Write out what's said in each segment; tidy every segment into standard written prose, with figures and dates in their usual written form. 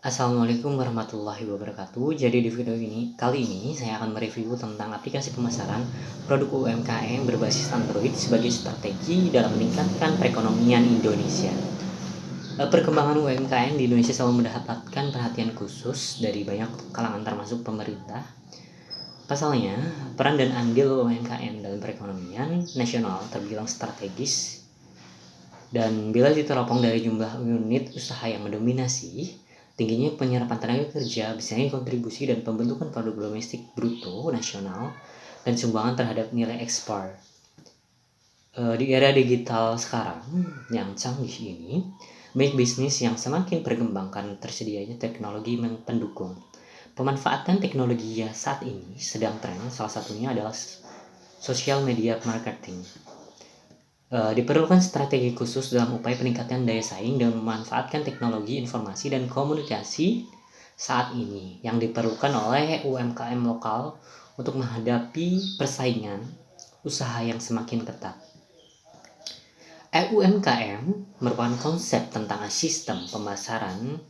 Assalamualaikum warahmatullahi wabarakatuh. Jadi di video kali ini saya akan mereview tentang aplikasi pemasaran produk UMKM berbasis Android sebagai strategi dalam meningkatkan perekonomian Indonesia. Perkembangan UMKM di Indonesia selalu mendapatkan perhatian khusus dari banyak kalangan termasuk pemerintah. Pasalnya, peran dan andil UMKM dalam perekonomian nasional terbilang strategis, dan bila diteropong dari jumlah unit usaha yang mendominasi, tingginya penyerapan tenaga kerja, besarnya kontribusi dan pembentukan produk domestik bruto nasional, dan sumbangan terhadap nilai ekspor. Di era digital sekarang yang canggih ini, banyak bisnis yang semakin berkembang karena tersedianya teknologi pendukung. Pemanfaatan teknologi saat ini sedang tren, salah satunya adalah social media marketing. Diperlukan strategi khusus dalam upaya peningkatan daya saing dan memanfaatkan teknologi informasi dan komunikasi saat ini yang diperlukan oleh UMKM lokal untuk menghadapi persaingan usaha yang semakin ketat. UMKM merupakan konsep tentang sistem pemasaran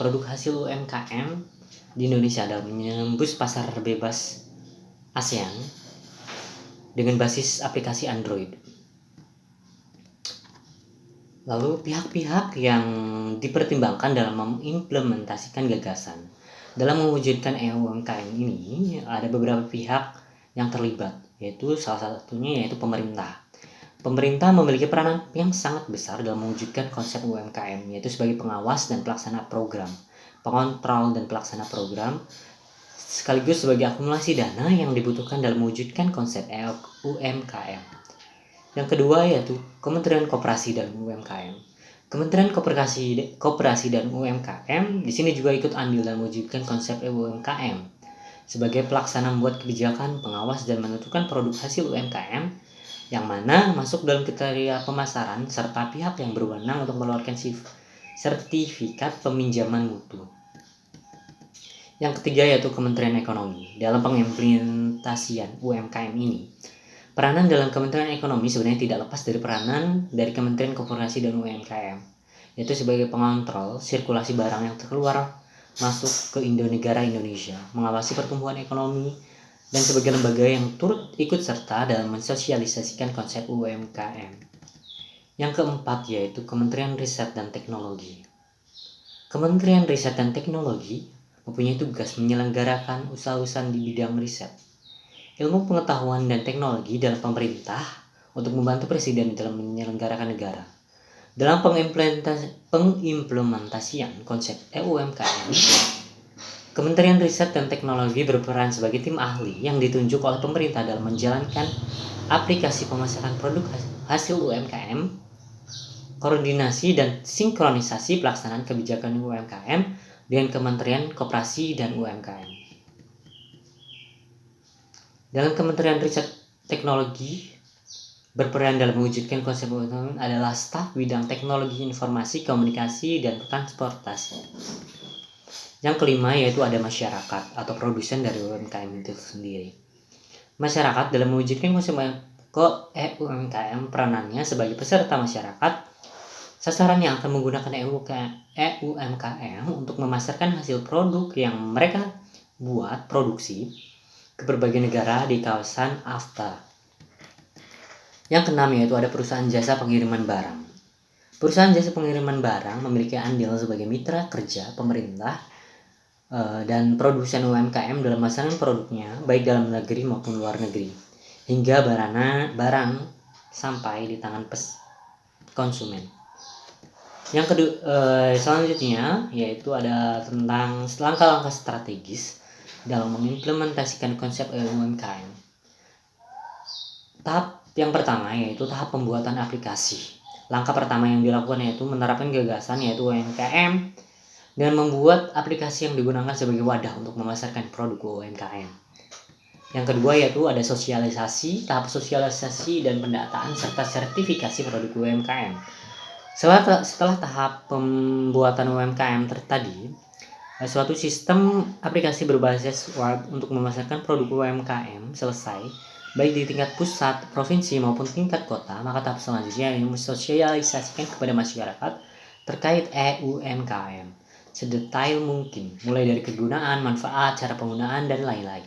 produk hasil UMKM di Indonesia dalam menembus pasar bebas ASEAN dengan basis aplikasi Android. Lalu pihak-pihak yang dipertimbangkan dalam mengimplementasikan gagasan dalam mewujudkan UMKM ini, ada beberapa pihak yang terlibat, yaitu salah satunya yaitu pemerintah. Pemerintah memiliki peranan yang sangat besar dalam mewujudkan konsep UMKM, yaitu sebagai pengawas dan pelaksana program, pengontrol dan pelaksana program, sekaligus sebagai akumulasi dana yang dibutuhkan dalam mewujudkan konsep UMKM. Yang kedua yaitu Kementerian Koperasi dan UMKM. Kementerian Koperasi dan UMKM di sini juga ikut andil dalam mewujudkan konsep UMKM sebagai pelaksana membuat kebijakan, pengawas dan menentukan produk hasil UMKM yang mana masuk dalam kriteria pemasaran serta pihak yang berwenang untuk mengeluarkan sertifikat peminjaman mutu. Yang ketiga yaitu Kementerian Ekonomi. Dalam pengimplementasian UMKM ini, peranan dalam Kementerian Ekonomi sebenarnya tidak lepas dari peranan dari Kementerian Koperasi dan UMKM, yaitu sebagai pengontrol sirkulasi barang yang keluar masuk ke negara Indonesia, mengawasi pertumbuhan ekonomi, dan sebagai lembaga yang turut ikut serta dalam mensosialisasikan konsep UMKM. Yang keempat yaitu Kementerian Riset dan Teknologi. Kementerian Riset dan Teknologi mempunyai tugas menyelenggarakan usaha-usaha di bidang riset, ilmu pengetahuan dan teknologi dalam pemerintah untuk membantu presiden dalam menyelenggarakan negara. Dalam pengimplementasian konsep UMKM, Kementerian Riset dan Teknologi berperan sebagai tim ahli yang ditunjuk oleh pemerintah dalam menjalankan aplikasi pemasaran produk hasil UMKM, koordinasi dan sinkronisasi pelaksanaan kebijakan UMKM dengan Kementerian Koperasi dan UMKM. Dalam Kementerian Riset Teknologi berperan dalam mewujudkan konsep UMKM adalah staf bidang teknologi informasi, komunikasi, dan transportasi. Yang kelima yaitu ada masyarakat atau produsen dari UMKM itu sendiri. Masyarakat dalam mewujudkan konsep UMKM peranannya sebagai peserta masyarakat, sasaran yang akan menggunakan UMKM untuk memasarkan hasil produk yang mereka buat produksi ke berbagai negara di kawasan AFTA. Yang keenam yaitu ada perusahaan jasa pengiriman barang. Perusahaan jasa pengiriman barang memiliki andil sebagai mitra kerja pemerintah dan produsen UMKM dalam pemasaran produknya baik dalam negeri maupun luar negeri hingga barang sampai di tangan konsumen. Yang kedua selanjutnya yaitu ada tentang langkah-langkah strategis dalam mengimplementasikan konsep UMKM. Tahap yang pertama yaitu tahap pembuatan aplikasi. Langkah pertama yang dilakukan yaitu menerapkan gagasan yaitu UMKM dan membuat aplikasi yang digunakan sebagai wadah untuk memasarkan produk UMKM. Yang kedua yaitu ada sosialisasi, tahap sosialisasi dan pendataan serta sertifikasi produk UMKM. Setelah tahap pembuatan UMKM tadi, suatu sistem aplikasi berbasis web untuk memasarkan produk UMKM selesai, baik di tingkat pusat, provinsi maupun tingkat kota, maka tahap selanjutnya yang mensosialisasikan kepada masyarakat terkait UMKM. sedetail mungkin, mulai dari kegunaan, manfaat, cara penggunaan, dan lain-lain.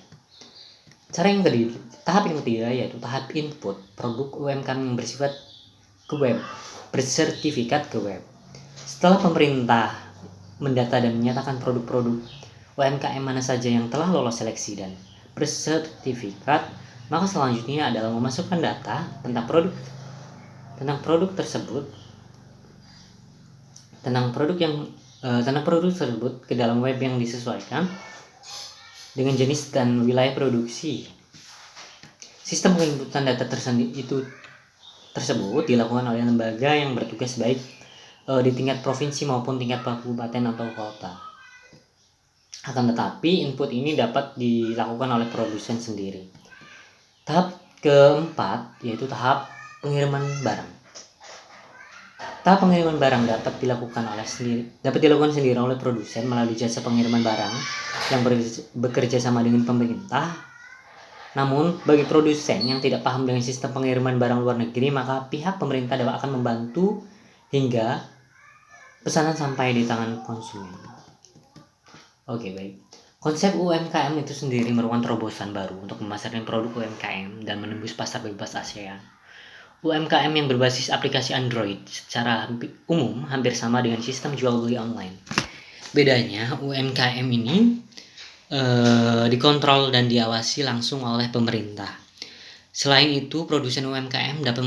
Tahap yang ketiga yaitu tahap input produk UMKM yang bersifat ke web, bersertifikat ke web. Setelah pemerintah mendata dan menyatakan produk-produk UMKM mana saja yang telah lolos seleksi dan bersertifikat, maka selanjutnya adalah memasukkan data tentang produk tersebut ke dalam web yang disesuaikan dengan jenis dan wilayah produksi. Sistem penginputan data tersebut dilakukan oleh lembaga yang bertugas baik di tingkat provinsi maupun tingkat kabupaten atau kota. Akan tetapi input ini dapat dilakukan oleh produsen sendiri. Tahap keempat yaitu tahap pengiriman barang. Tahap pengiriman barang dapat dilakukan sendiri oleh produsen melalui jasa pengiriman barang yang bekerja sama dengan pemerintah. Namun bagi produsen yang tidak paham dengan sistem pengiriman barang luar negeri, maka pihak pemerintah akan membantu hingga pesanan sampai di tangan konsumen. Oke, baik. Konsep UMKM itu sendiri merupakan terobosan baru untuk memasarkan produk UMKM dan menembus pasar bebas ASEAN. UMKM yang berbasis aplikasi Android secara umum hampir sama dengan sistem jual beli online. Bedanya UMKM ini dikontrol dan diawasi langsung oleh pemerintah. Selain itu, produsen UMKM dapat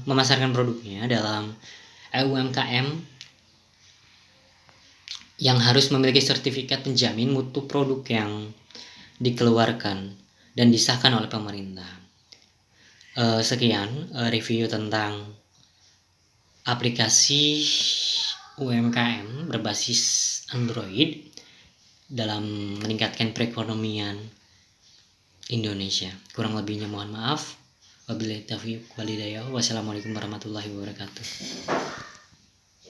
memasarkan produknya dalam UMKM yang harus memiliki sertifikat penjamin mutu produk yang dikeluarkan dan disahkan oleh pemerintah. Sekian review tentang aplikasi UMKM berbasis Android dalam meningkatkan perekonomian Indonesia. Kurang lebihnya mohon maaf. Wabillahi taufiq wal hidayah. Wassalamualaikum warahmatullahi wabarakatuh.